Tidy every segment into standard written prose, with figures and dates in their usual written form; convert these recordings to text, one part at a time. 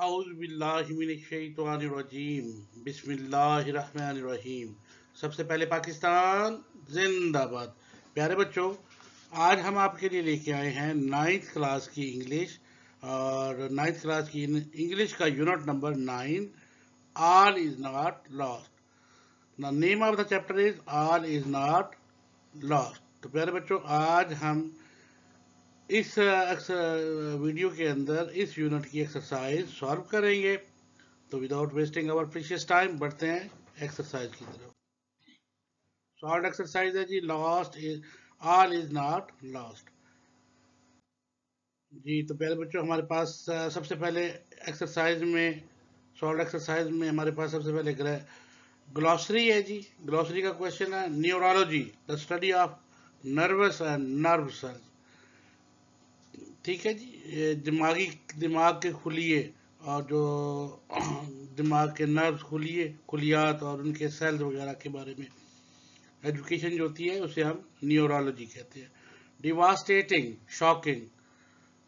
औज़ु बिल्लाहि मिनश्शैतानिर्रजीम बिस्मिल्लाहिर्रहमानिर्रहीम। सबसे पहले पाकिस्तान जिंदाबाद। प्यारे बच्चों, आज हम आपके लिए लेके आए हैं नाइन्थ क्लास की इंग्लिश और नाइन्थ क्लास की इंग्लिश का unit number 9, all is not lost. The name of the chapter is all is not lost. तो प्यारे बच्चों, आज हम इस वीडियो के अंदर इस यूनिट की एक्सरसाइज सॉल्व करेंगे। तो without wasting our precious time बढ़ते हैं एक्सरसाइज की तरफ। सॉल्व एक्सरसाइज है जी, lost is all is not lost. जी तो प्यारे बच्चों, हमारे पास सबसे पहले एक्सरसाइज में सॉल्व एक्सरसाइज में हमारे पास सबसे पहले ग्लॉसरी है जी। ग्लॉसरी का क्वेश्चन है neurology, the study of nervous and nerve cells. ठीक है जी, ये दिमाग के खुलिए और जो दिमाग के नर्व्स खुलियात और उनके सेल्स वगैरह के बारे में एजुकेशन जो होती है उसे हम न्यूरोलॉजी कहते हैं। डिवास्टेटिंग, शॉकिंग,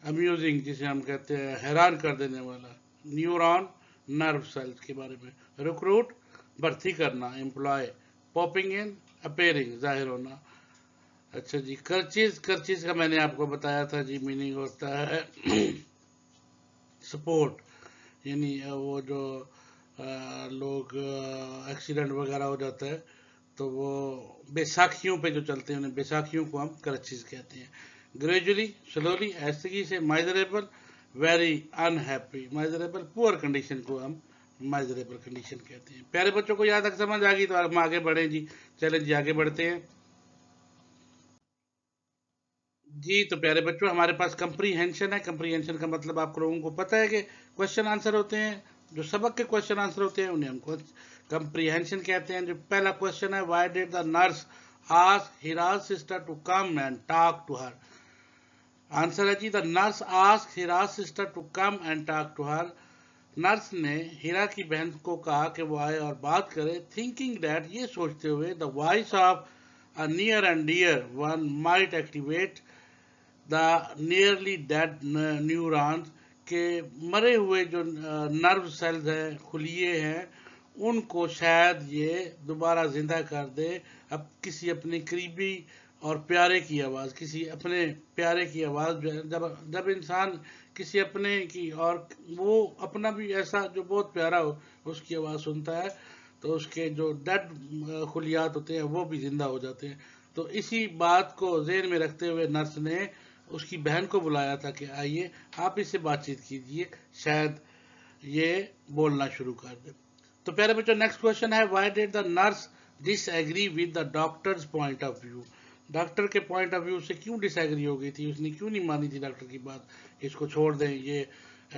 अम्यूजिंग जिसे हम कहते हैं हैरान कर देने वाला। न्यूरॉन, नर्व सेल्स के बारे में। रिक्रूट, भर्ती करना, एम्प्लॉय। पॉपिंग इन, अपेयरिंग, जाहिर होना। अच्छा जी, कर्चिज, कर्चिज का मैंने आपको बताया था जी, मीनिंग होता है सपोर्ट, यानी वो जो लोग एक्सीडेंट वगैरह हो जाता है तो वो बैसाखियों पे जो चलते हैं उन्हें बैसाखियों को हम कर्चिज कहते हैं। ग्रेजुअली, स्लोली, ऐसे से। Miserable, very unhappy. Miserable, poor condition को हम माइजरेबल कंडीशन कहते हैं। प्यारे बच्चों को यहाँ तक समझ आ गई तो हम आगे बढ़े जी। चलें जी, आगे बढ़ते हैं जी। तो प्यारे बच्चों, हमारे पास कंप्रीहेंशन है। कंप्रीहेंशन का मतलब आप लोगों को पता है कि क्वेश्चन आंसर होते हैं, जो सबक के क्वेश्चन आंसर होते हैं उन्हें हम कंप्रीहेंशन कहते हैं। जो पहला क्वेश्चन है, why did the nurse ask Hira's sister to come and talk to her. Answer है जी, the nurse ask Hira's sister to come and talk to her. Nurse ने हीरा की बहन को कहा कि वो आए और बात करे, थिंकिंग दैट, ये सोचते हुए, the voice of a near and dear one might activate the nearly dead neurons, के मरे हुए जो नर्व सेल्स हैं, खुलिए हैं, उनको शायद ये दोबारा जिंदा कर दे। अब किसी अपने करीबी और प्यारे की आवाज़, किसी अपने प्यारे की आवाज़ जो है, जब जब इंसान किसी अपने की और वो अपना भी ऐसा जो बहुत प्यारा हो उसकी आवाज़ सुनता है तो उसके जो डेड खुलियात होते हैं वो भी जिंदा हो जाते हैं। तो इसी बात को ज़हन में रखते हुए नर्स ने उसकी बहन को बुलाया था कि आइए आप इससे बातचीत कीजिए, शायद ये बोलना शुरू कर दे। तो प्यारे बच्चों, नेक्स्ट क्वेश्चन है, why did the nurse disagree with the doctors point of view. Doctor के पॉइंट ऑफ व्यू से क्यों डिसएग्री हो गई थी, उसने क्यों नहीं मानी थी डॉक्टर की बात, इसको छोड़ दें, ये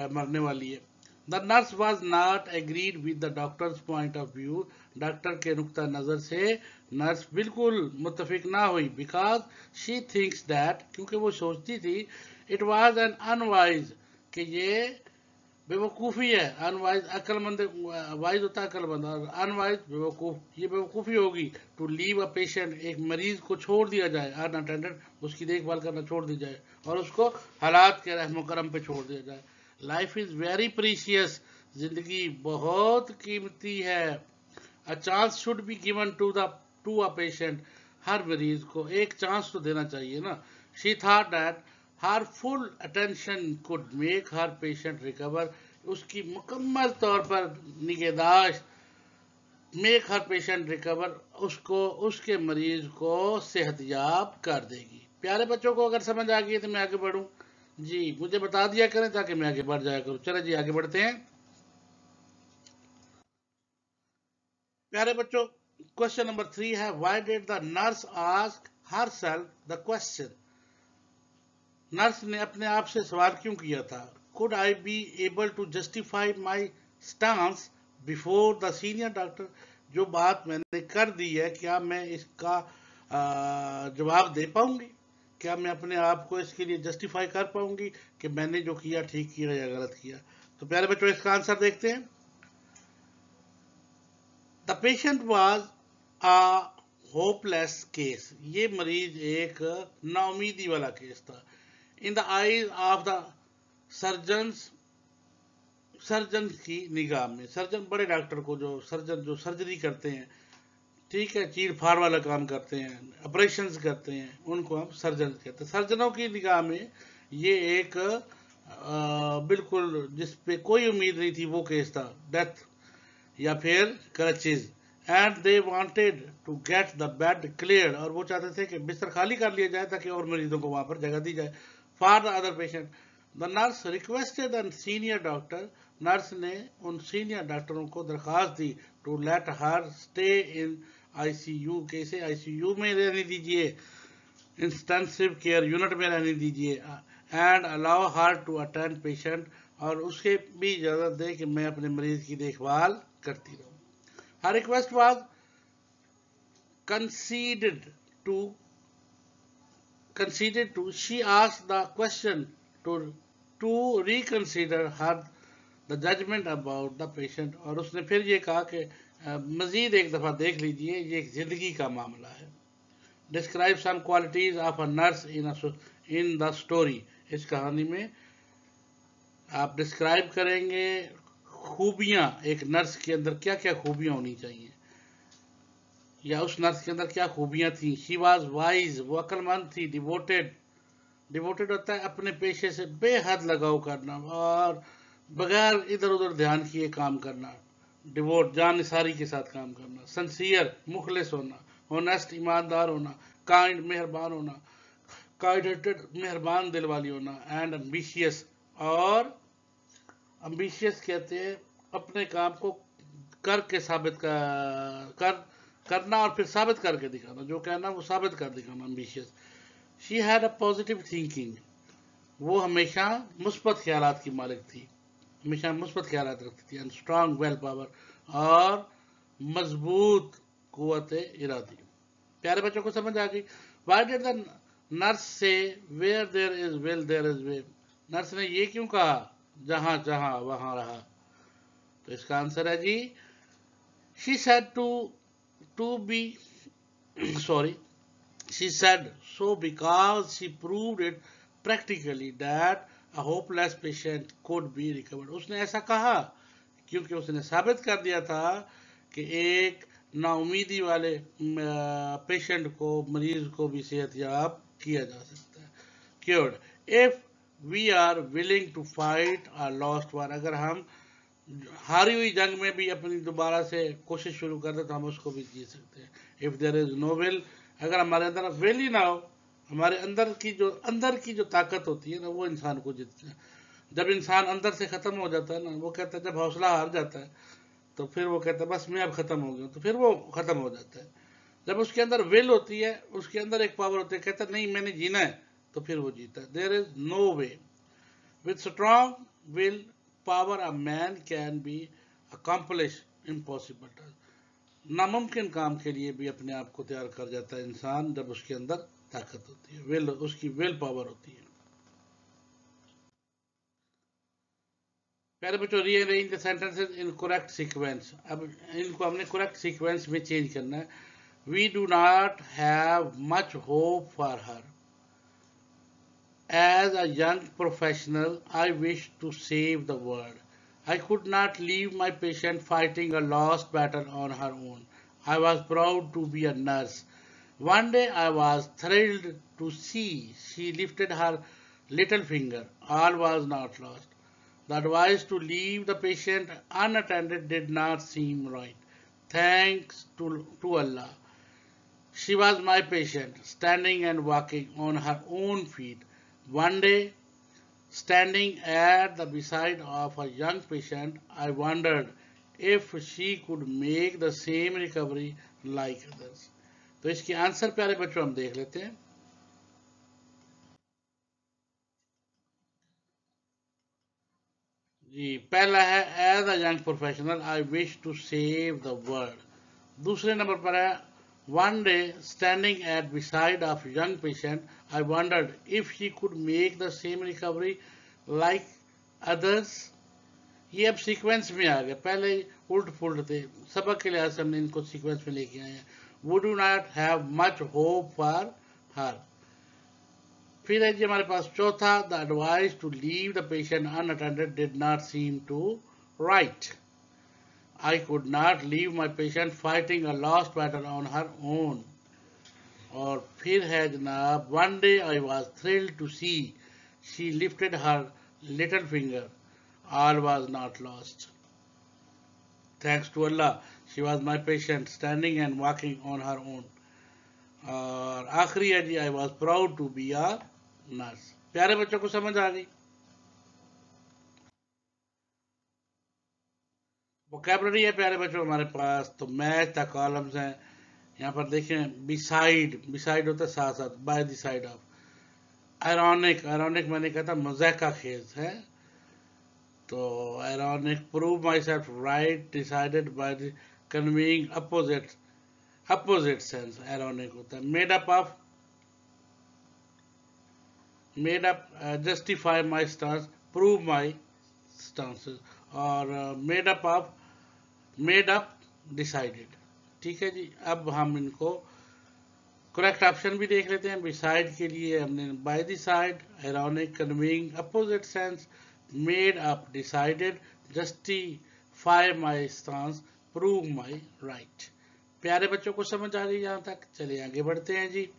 मरने वाली है। The nurse was not agreed with the doctors point of view. Doctor के नुक्ता नजर से नर्स बिल्कुल मुत्तफिक ना हुई। बिकॉज शी थिंक्स दैट, क्योंकि वो सोचती थी, इट वॉज एन अनवाइज, कि ये बेवकूफ़ी है। अनवाइज अक्लमंद, वाइज होता है अक्लमंद और अनवाइज बेवकूफ़, ये बेवकूफ़ी होगी। टू लीव अ पेशेंट, एक मरीज को छोड़ दिया जाए, अनअटेंडेड, उसकी देखभाल करना छोड़ दी जाए और उसको हालात के रहमो करम पे छोड़ दिया जाए। लाइफ इज़ वेरी प्रीशियस, जिंदगी बहुत कीमती है। A chance should be given to a patient, हर मरीज को एक चांस तो देना चाहिए ना। She thought that her full attention could make her patient recover, उसकी मुकम्मल तौर पर निगहदाश्त मेक हर पेशेंट रिकवर, उसको उसके मरीज को सेहतयाब कर देगी। प्यारे बच्चों को अगर समझ आ गई तो मैं आगे बढ़ूं जी, मुझे बता दिया करें ताकि मैं आगे बढ़ जाया करूं। चले जी, आगे बढ़ते हैं। प्यारे बच्चों, क्वेश्चन नंबर 3 है, why did the nurse ask herself the question. नर्स ने अपने आप से सवाल क्यों किया था, could I be able to justify my stance before the senior doctor. जो बात मैंने कर दी है, क्या मैं इसका जवाब दे पाऊंगी, क्या मैं अपने आप को इसके लिए जस्टिफाई कर पाऊंगी कि मैंने जो किया ठीक किया या गलत किया। तो प्यारे बच्चों, इसका आंसर देखते हैं। The patient was a hopeless case, ये मरीज एक नाउमीदी वाला केस था। In the eyes of the surgeons, surgeon की निगाह में, सर्जन बड़े डॉक्टर को, जो सर्जन जो सर्जरी करते हैं, ठीक है, चीर फाड़ वाला काम करते हैं, ऑपरेशंस करते हैं, उनको हम सर्जन कहते हैं। सर्जनों की निगाह में ये एक बिल्कुल जिस पे कोई उम्मीद नहीं थी वो केस था, डेथ या फिर crutches. And they wanted to get the bed clear, और वो चाहते थे कि बिस्तर खाली कर लिया जाए ताकि और मरीजों को वहां पर जगह दी जाए for the other patient. The nurse requested an senior doctor, nurse ने उन सीनियर डॉक्टरों को दरखास्त दी to let her stay in ICU, के इसे आईसीयू में रहने दीजिए, इंटेंसिव केयर यूनिट में रहने दीजिए, and allow her to attend patient, और उसके भी इजाजत दे कि मैं अपने मरीज की देखभाल करती रहूं। Her request was conceded to she asked the question to reconsider her the judgment about the patient, और उसने फिर ये कहा कि मजीद एक दफा देख लीजिए, ये एक जिंदगी का मामला है। Describe some qualities of a nurse in the story, इस कहानी में आप डिस्क्राइब करेंगे खूबियां, एक नर्स के अंदर क्या क्या खूबियां होनी चाहिए, या उस नर्स के अंदर क्या खूबियां थी। शी वॉज वाइज, वो अक्लमंद थी। डिवोटेड, डिवोटेड होता है अपने पेशे से बेहद लगाव करना और बगैर इधर उधर ध्यान किए काम करना, डिवोट जानसारी के साथ काम करना। सिंसियर, मुखलिस होना। ऑनेस्ट, ईमानदार होना। काइंड, मेहरबान होना। काइंड हार्टेड, मेहरबान दिल वाली होना। एंड एम्बिशियस, और एम्बिशियस कहते हैं अपने काम को करके साबित करना और फिर साबित करके दिखाना, जो कहना वो साबित कर दिखाना, ambitious. She had a positive thinking, वो हमेशा मुस्बत ख्यालात की मालिक थी, हमेशा मुस्बत ख्यालात रखती थी। एंड स्ट्रांग विल पावर, और मजबूत कुव्वत इरादी। प्यारे बच्चों को समझ आ गई। Why did the nurse say where there is will there is way, नर्स ने ये क्यों कहा जहां जहां वहां रहा, तो इसका आंसर है जी, she said to be sorry, she said so because she proved it practically that a hopeless patient could be recovered। उसने ऐसा कहा क्योंकि उसने साबित कर दिया था कि एक नाउमीदी वाले पेशेंट को, मरीज को भी सेहतयाब किया जा सकता है। Cured, if we are willing to fight a lost war, अगर हम हारी हुई जंग में भी अपनी दोबारा से कोशिश शुरू कर दे तो हम उसको भी जीत सकते हैं। If there is no will, अगर हमारे अंदर विल ही ना हो, हमारे अंदर की जो ताकत होती है ना, वो इंसान को जीतती है। जब इंसान अंदर से खत्म हो जाता है ना, वो कहता है, जब हौसला हार जाता है तो फिर वो कहता है बस मैं अब खत्म हो गया, तो फिर वो खत्म हो जाता है। जब उसके अंदर विल होती है, उसके अंदर एक पावर होती है, कहता है नहीं मैंने जीना है, तो फिर वो जीता है। There is no way, with strong will power a man can be accomplish impossible task, नामुमकिन काम के लिए भी अपने आप को तैयार कर जाता है इंसान जब उसके अंदर ताकत होती है, विल, उसकी विल पावर होती है। प्यारे बच्चों, rearrange the sentences in correct sequence, अब इनको हमने करेक्ट सीक्वेंस में चेंज करना है। We do not have much hope for her, as a young professional I wish to save the world, I could not leave my patient fighting a lost battle on her own. I was proud to be a nurse. One day I was thrilled to see she lifted her little finger. All was not lost. The advice to leave the patient unattended did not seem right. Thanks to Allah, she was my patient, standing and walking on her own feet. One day, standing at the beside of a young patient, I wondered if she could make the same recovery like others. तो इसके answer प्यारे बच्चों हम देख लेते हैं। जी, पहला है as a young professional I wish to save the world. दूसरे नंबर पर है one day standing at beside of young patient I wondered if she could make the same recovery like others। ये अब सीक्वेंस में आ गया, पहले उल्ट पुल्ट थे, सबक के लिहाज से हमने इनको सीक्वेंस में लेके आए हैं। वो do not have much hope for her. फिर है जी हमारे पास चौथा, the advice to leave the patient unattended did not seem to right. I could not leave my patient fighting a lost battle on her own. और फिर है जनाब, one day I was thrilled to see she lifted her little finger. All was not lost. Thanks to Allah, she was my patient, standing and walking on her own. और आखिरी है जी, I was proud to be a nurse. प्यारे बच्चों को समझ आ गई? Vocabulary है प्यारे बच्चों हमारे पास, तो मैच द कॉलम्स हैं। यहाँ पर देखें, बिसाइड, बिसाइड होता है साथ साथ, by the side of. Ironic, ironic मैंने कहा था मज़ाका खेज है, तो ironic, prove myself right, decided by the conveying opposite, opposite sense ironic होता है। Made up of, made up, justify my stance, prove my stances, और made up of, made up, decided. ठीक है जी, अब हम इनको करेक्ट ऑप्शन भी देख लेते हैं। बिसाइड के लिए हमने bye the side, ironic, conveying opposite sense, made up, decided, justify my stance, prove my right. प्यारे बच्चों को समझ आ गई यहां तक? चलिए आगे बढ़ते हैं जी।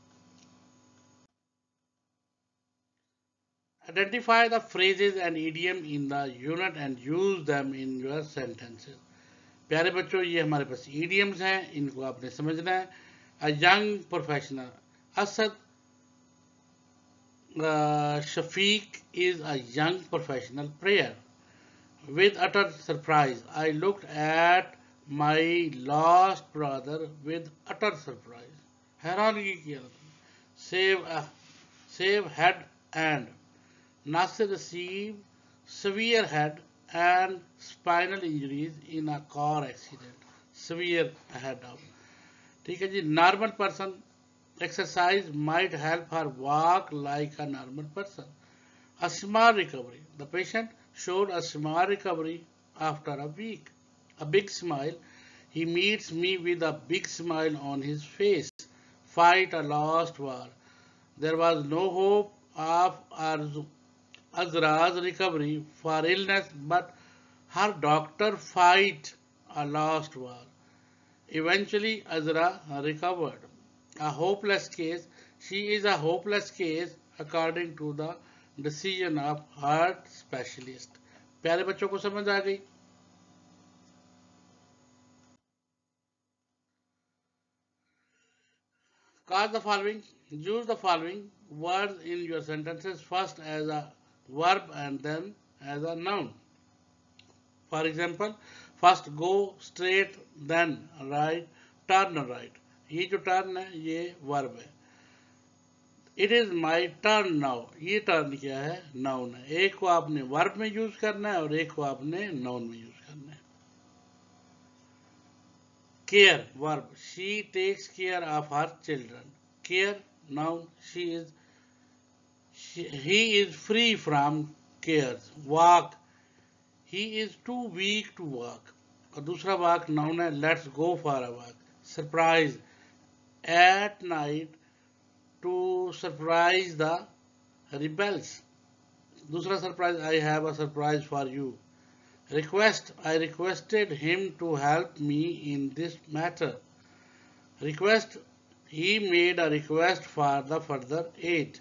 Identify the phrases and idiom in the unit and use them in your sentences. प्यारे बच्चों, ये हमारे पास idioms हैं, इनको आपने समझना है। A young professional, Asad Shafiq is a young professional player. With utter surprise, I looked at my lost brother with utter surprise. हैरानगी की हालत। Save head and Nasir received severe head and spinal injuries in a car accident. Severe head of. ठीक है जी, normal person exercise might help her walk like a normal person. A small recovery. The patient showed a small recovery after a week. A big smile. He meets me with a big smile on his face. Fight a lost war. There was no hope of Azra's recovery for illness, but her doctor fight a lost war. Eventually, Azra recovered. A hopeless case. She is a hopeless case according to the decision of heart specialist. प्यारे बच्चों को समझ आ गई? Cause the following. Use the following words in your sentences first as a verb and then as a noun. For example, first go straight, then right, turn right. ये जो turn है ये verb है. It is my turn now. ये turn क्या है? Noun है. एक को आपने verb में यूज करना है और एक को आपने noun में यूज करना है. Care, verb. She takes care of her children. Care, noun. He is free from cares. Walk. He is too weak to walk. और दूसरा वाक नाउन है, let's go for a walk. Surprise, at night to surprise the rebels. दूसरा surprise, I have a surprise for you. Request, I requested him to help me in this matter. Request, he made a request for the further aid.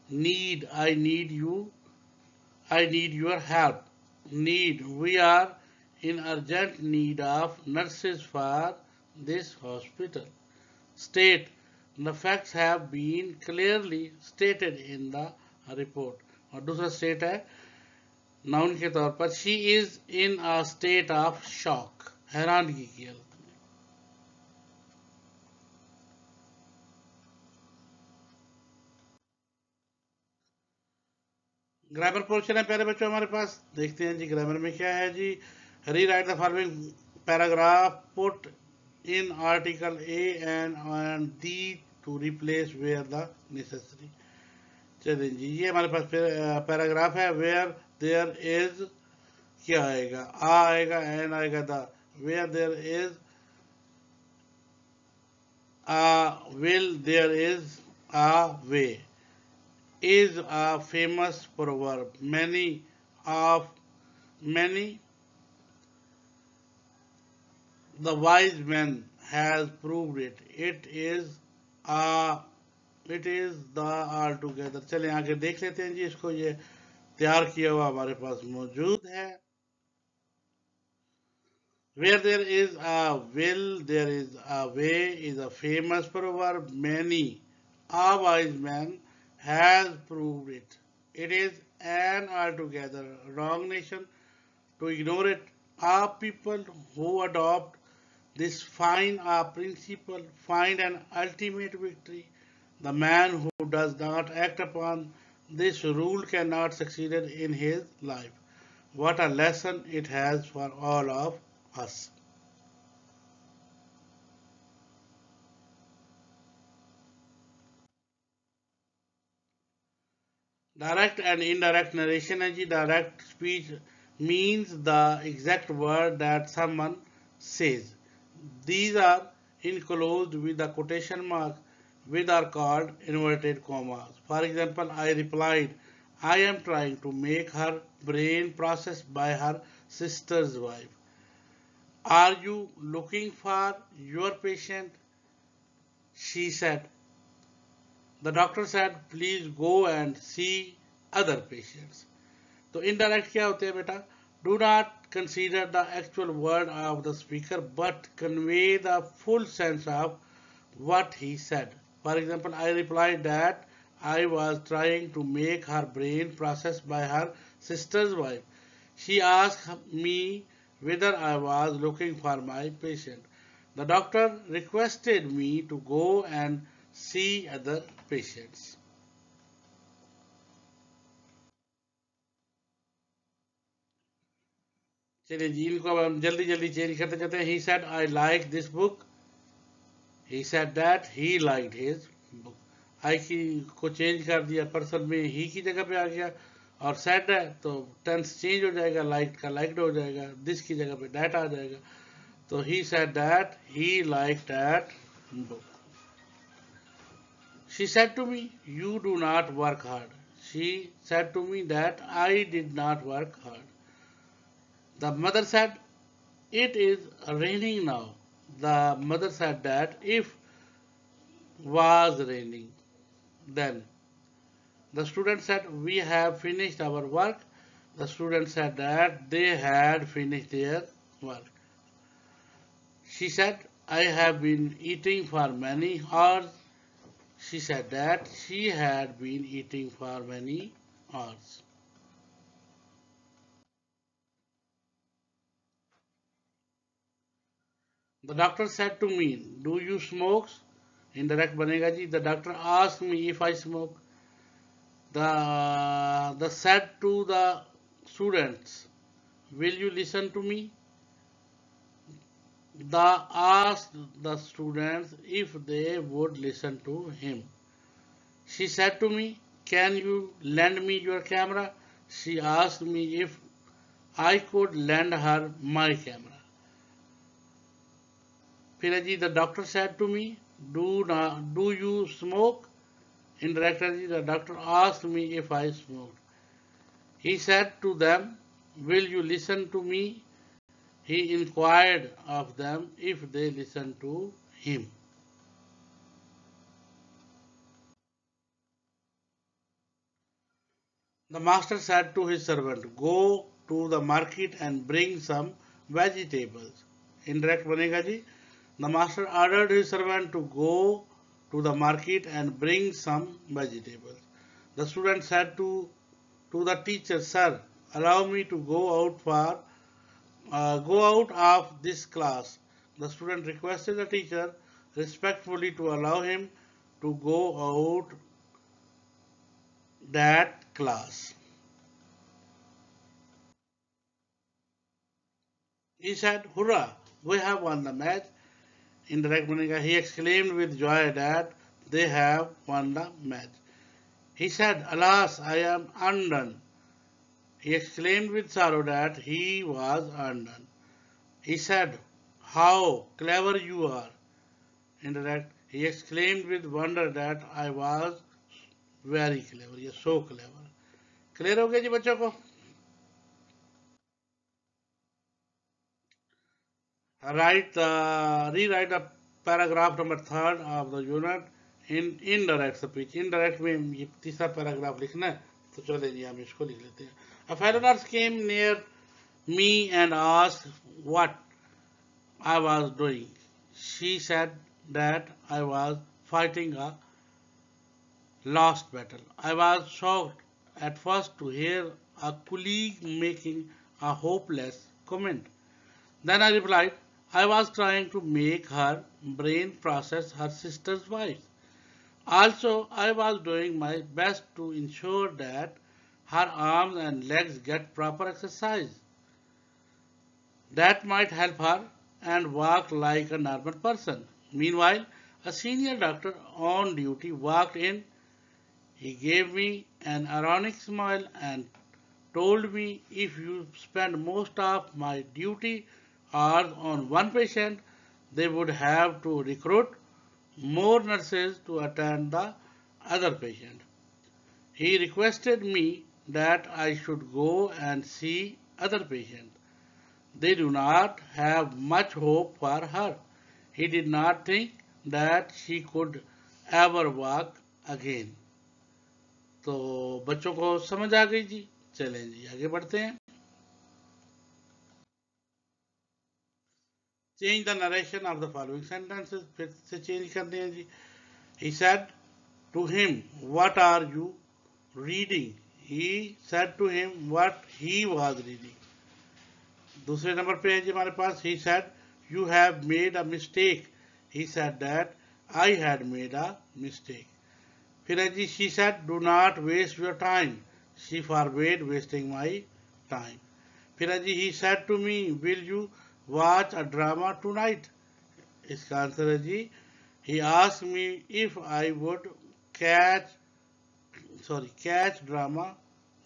Need, I need you, I need your help. Need, we are in urgent need of nurses for this hospital. State, the facts have been clearly stated in the report. और दूसरा state है noun के तौर पर, she is in a state of shock, हैरानगी की हालत में. Grammar portion है प्यारे बच्चों हमारे पास. देखते हैं जी ग्रामर में क्या है जी. Rewrite the following paragraph, put in article A and the to replace where the necessary. चलिए जी, ये हमारे पास पैराग्राफ है. वेयर देयर इज क्या आएगा? आ आएगा, एन आएगा, the. Where there is a will, there is a way. Is a famous proverb. Many The wise man has proved it. A it is the all together. चलिए आगे देख लेते हैं जी इसको. ये तैयार किया हुआ हमारे पास मौजूद है. Where there is a will, there is a way is a famous proverb. Many a wise man has proved it. It is an altogether wrong nation to ignore it. A people who adopt this fine a principle find an ultimate victory. The man who does not act upon this rule cannot succeed in his life. What a lesson it has for all of us. Direct and indirect narration है जी. Direct speech means the exact word that someone says. These are enclosed with the quotation mark which are called inverted commas. For example, I replied, I am trying to make her brain process by her sister's wife. Are you looking for your patient? She said. The doctor said, please go and see other patients. तो indirect क्या होते हैं बेटा? Do not consider the actual word of the speaker but convey the full sense of what he said. For example, I replied that I was trying to make her brain process by her sister's wife. She asked me whether I was looking for my patient. The doctor requested me to go and see other patients. चलिए जी इनको अब हम जल्दी जल्दी change करते जाते हैं. He said I like this book. He said that he liked his book. I की को चेंज कर दिया, पर्सन में ही की जगह पे आ गया. और सेड है तो टेंस चेंज हो जाएगा, लाइक्ड का लाइक्ड हो जाएगा, दिस की जगह पे दैट आ जाएगा. तो ही said that he like that book. She said to me, you do not work hard. She said to me that I did not work hard. The mother said, it is raining now. The mother said that if was raining, then. The student said, we have finished our work. The student said that they had finished their work. She said, I have been eating for many hours. She said that she had been eating for many hours. The doctor said to me, do you smoke? Indirect banega ji. The doctor asked me if I smoke. The said to the students, will you listen to me? The asked the students if they would listen to him. She said to me, can you lend me your camera? She asked me if I could lend her my camera. Piraji, the doctor said to me, do you smoke? Indirectly, the doctor asked me if I smoked. He said to them, will you listen to me? He inquired of them if they listened to him. The master said to his servant, go to the market and bring some vegetables. Indirect banega ji. The master ordered his servant to go to the market and bring some vegetables. The student said to the teacher, sir, allow me to go out of this class. The student requested the teacher respectfully to allow him to go out that class. He said, hurrah, we have won the match. Indirect Manika, he exclaimed with joy that they have won the match. He said, alas, I am undone. He exclaimed with sorrow that he was undone. He said, how clever you are. Indirect, he exclaimed with wonder that I was very clever. You're so clever. Clear हो गया जी बच्चों को? Rewrite the paragraph number third of the unit in indirect speech. Indirect में ये तीसरा paragraph लिखना है, तो चले जी हम इसको लिख लेते हैं. A fellow nurse came near me and asked what I was doing. She said that I was fighting a lost battle. I was shocked at first to hear a colleague making a hopeless comment. Then I replied, I was trying to make her brain process her sister's voice. Also, I was doing my best to ensure that her arms and legs get proper exercise. That might help her and walk like a normal person. Meanwhile, a senior doctor on duty walked in. He gave me an ironic smile and told me if you spend most of my duty hours on one patient, they would have to recruit more nurses to attend the other patient. He requested me that I should go and see other patients. They do not have much hope for her. He did not think that she could ever walk again. तो बच्चों को समझ आ गई जी. चलें जी आगे बढ़ते हैं. Change the narration of the following sentences. फिर से चेंज करते हैं जी. He said to him, what are you reading? He said to him what he was reading. दूसरे नंबर पे है जी हमारे पास. He said you have made a mistake. He said that I had made a mistake. फिर है जी she said do not waste your time. She forbade wasting my time. फिर है जी he said to me will you watch a drama tonight? इसका answer है जी he asked me if I would catch drama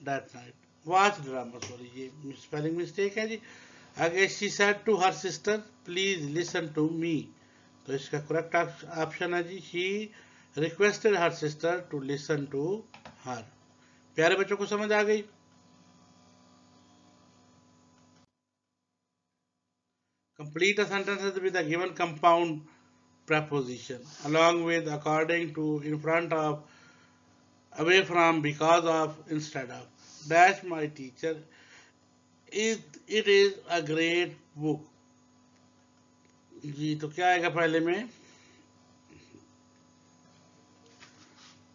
that night. Watch drama, sorry, ये spelling mistake है जी. आगे she said to her sister please listen to me. तो इसका correct option है जी she requested her sister to listen to her. प्यारे बच्चों को समझ आ गई. Complete the sentences with a given compound preposition along with, according to, in front of, away from, because of, instead of. Dash my teacher. It is a great book. जी तो क्या आएगा पहले में?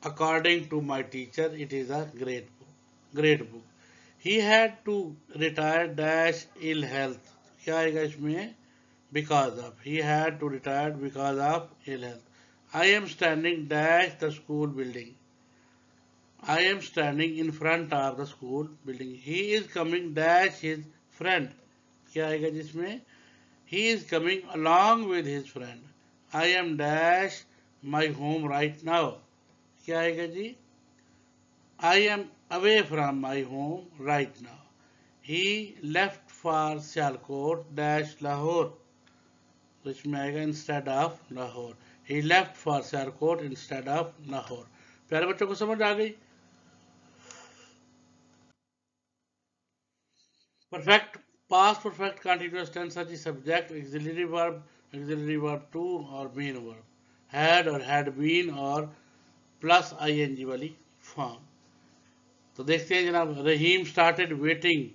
According to my teacher, it is a great book. Great book. He had to retire dash ill health. क्या आएगा इसमें? Because of. He had to retire because of ill health. I am standing dash the school building. I am standing in front of the school building. He is coming dash his friend. क्या आएगा जिसमें? He is coming along with his friend. I am dash my home right now. क्या आएगा जी? I am away from my home right now. He left for Sialkot dash Lahore. तो इसमें आएगा instead of Lahore. He left for Sialkot instead of Lahore. प्यारे बच्चों को समझ आ गई. Perfect, past perfect continuous tense है जी subject, auxiliary verb to और main verb. Had और had been और plus ing वाली form. तो देखते हैं जनाब. Rahim started waiting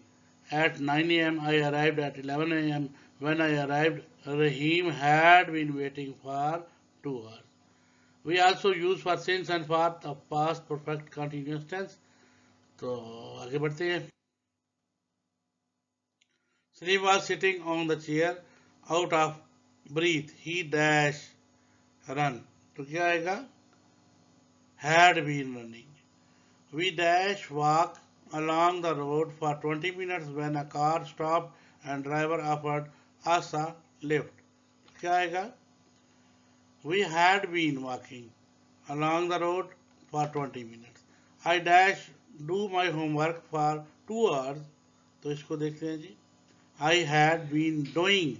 at 9 a.m. I arrived at 11 a.m. When I arrived, Rahim had been waiting for 2 hours. We also use for since and for the past perfect continuous tense. तो आगे बढ़ते हैं. Salim was sitting on the chair out of breath. He dash run. तो क्या आएगा? Had been running. We dash walk along the road for 20 minutes when a car stopped and driver offered us a lift. क्या आएगा? We had been walking along the road for 20 minutes. I dash do my homework for 2 hours. तो इसको देखते हैं जी. I had been doing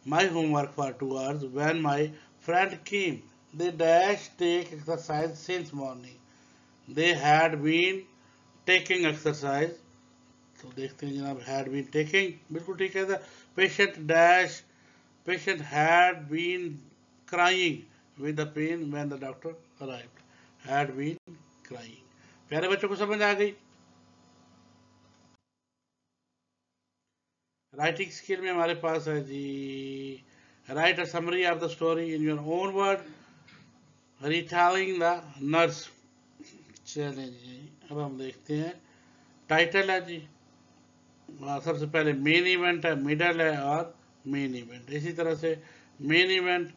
my homework for 2 hours when my friend came. They dash take exercise since morning. They had been taking exercise. तो देखते हैं जनाब had been taking बिल्कुल ठीक है. The patient dash Patient had been crying with the pain when the doctor arrived. Had been crying. प्यारे बच्चों को समझ आ गई? राइटिंग स्किल में हमारे पास है जी, write a summary of the story in your own word, retelling the nurse. चलें जी, अब हम देखते हैं टाइटल है जी, सबसे पहले मेन इवेंट है, मिडल है और मेन इवेंट। इसी तरह से मेन इवेंट,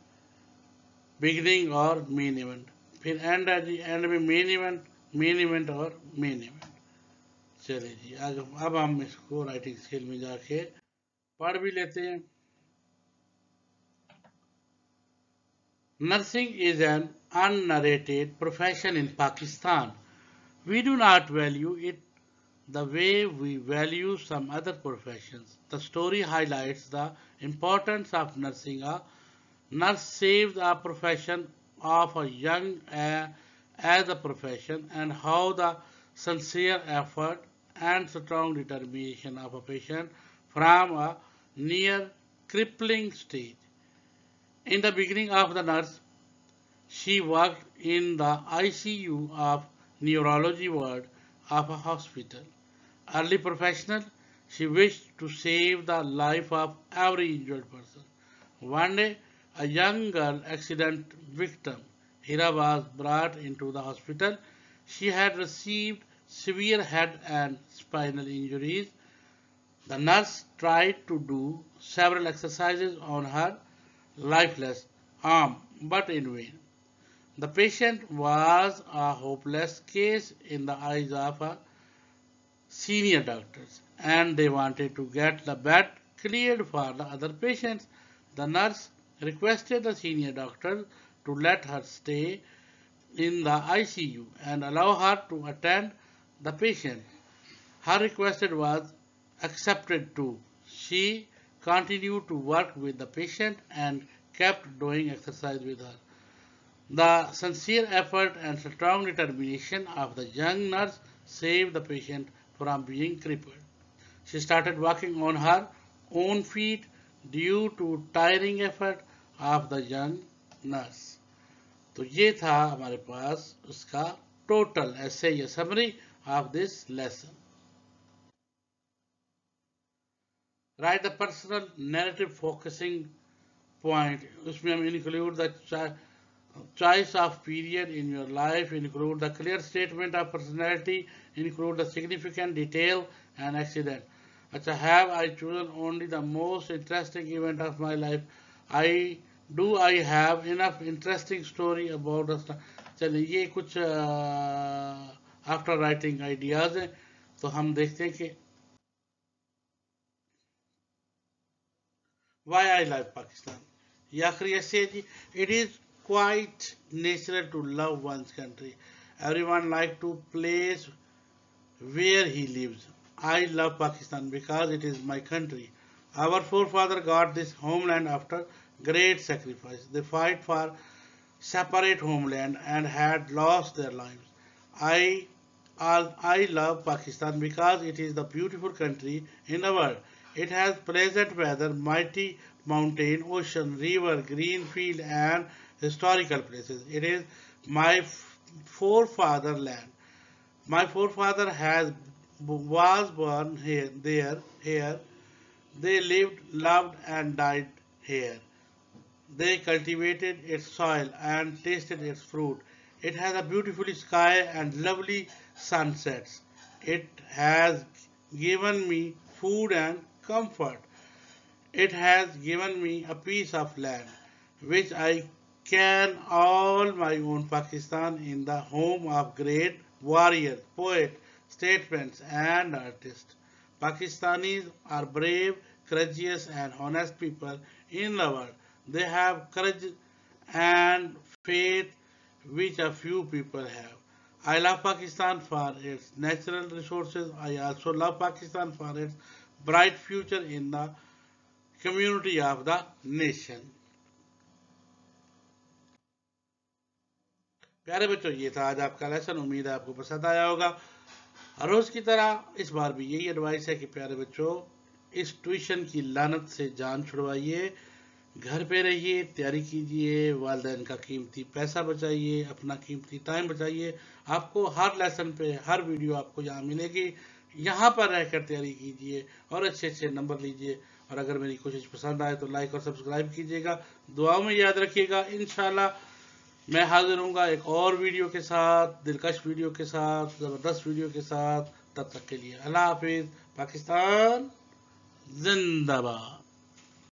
बिगिनिंग और मेन इवेंट, फिर एंड है जी, एंड में मेन इवेंट और मेन इवेंट। चलिए जी, अब हम इसको राइटिंग स्किल में जाके पढ़ भी लेते हैं। Nursing is an unnarrated profession in Pakistan. We do not value it the way we value some other professions. The story highlights the importance of nursing. A nurse saved a profession of a young as a profession, and how the sincere effort and strong determination of a patient from a near crippling stage. In the beginning of the nurse, she worked in the ICU of neurology ward of a hospital. Early professional, she wished to save the life of every injured person. One day, a young girl accident victim, Hira, was brought into the hospital. She had received severe head and spinal injuries. The nurse tried to do several exercises on her lifeless arm, but in vain. The patient was a hopeless case in the eyes of her senior doctors, and they wanted to get the bed cleared for the other patients. The nurse requested the senior doctor to let her stay in the ICU and allow her to attend the patient. Her request was accepted too. She continued to work with the patient and kept doing exercise with her. The sincere effort and strong determination of the young nurse saved the patient from being crippled. She started walking on her own feet due to tiring effort of the young nurse. तो ये था हमारे पास उसका total ऐसे ये summary of this lesson. Right the personal narrative focusing point, उसमें हम include the choice of period in your life, include the clear statement of personality, include the significant detail and accident. अच्छा, have I chosen only the most interesting event of my life? I have enough interesting story about the चलिए ये कुछ after writing ideas हैं। तो हम देखते हैं कि why I love Pakistan. ये आखिरी ऐसे है जी, it is quite natural to love one's country. Everyone like to place where he lives. I love Pakistan because it is my country. Our forefathers got this homeland after great sacrifice. They fight for separate homeland and had lost their lives. I love Pakistan because it is the beautiful country in the world. It has pleasant weather, mighty mountain, ocean, river, green field, and historical places. It is my forefather land. My forefather was born here. They lived, loved, and died here. They cultivated its soil and tasted its fruit. It has a beautiful sky and lovely sunsets. It has given me food and comfort. It has given me a piece of land which I can call my own. Pakistan in the home of great warriors, poets, statesmen, and artists. Pakistanis are brave, courageous, and honest people in the world. They have courage and faith which a few people have. I love Pakistan for its natural resources. I also love Pakistan for its bright future in the community of the nation. प्यारे बच्चों, ये था आज आपका lesson. उम्मीद है आपको पसंद आया होगा। हर रोज की तरह इस बार भी यही एडवाइस है कि प्यारे बच्चों, इस ट्यूशन की लानत से जान छुड़वाइए। گھر پہ رہیے، تیاری کیجئے، والدین کا قیمتی پیسہ بچائیے، اپنا قیمتی ٹائم بچائیے. آپ کو ہر لیسن پہ ہر ویڈیو آپ کو یہاں ملے گی. یہاں پر رہ کر تیاری کیجئے اور اچھے اچھے نمبر لیجئے. اور اگر میری کوشش پسند آئے تو لائک اور سبسکرائب کیجئے گا. دعاؤں میں یاد رکھیے گا. انشاءاللہ میں حاضر ہوں گا ایک اور ویڈیو کے ساتھ، دلکش ویڈیو کے ساتھ، زبردست ویڈیو کے ساتھ. تب تک کے لیے اللہ حافظ. پاکستان زندہ باد.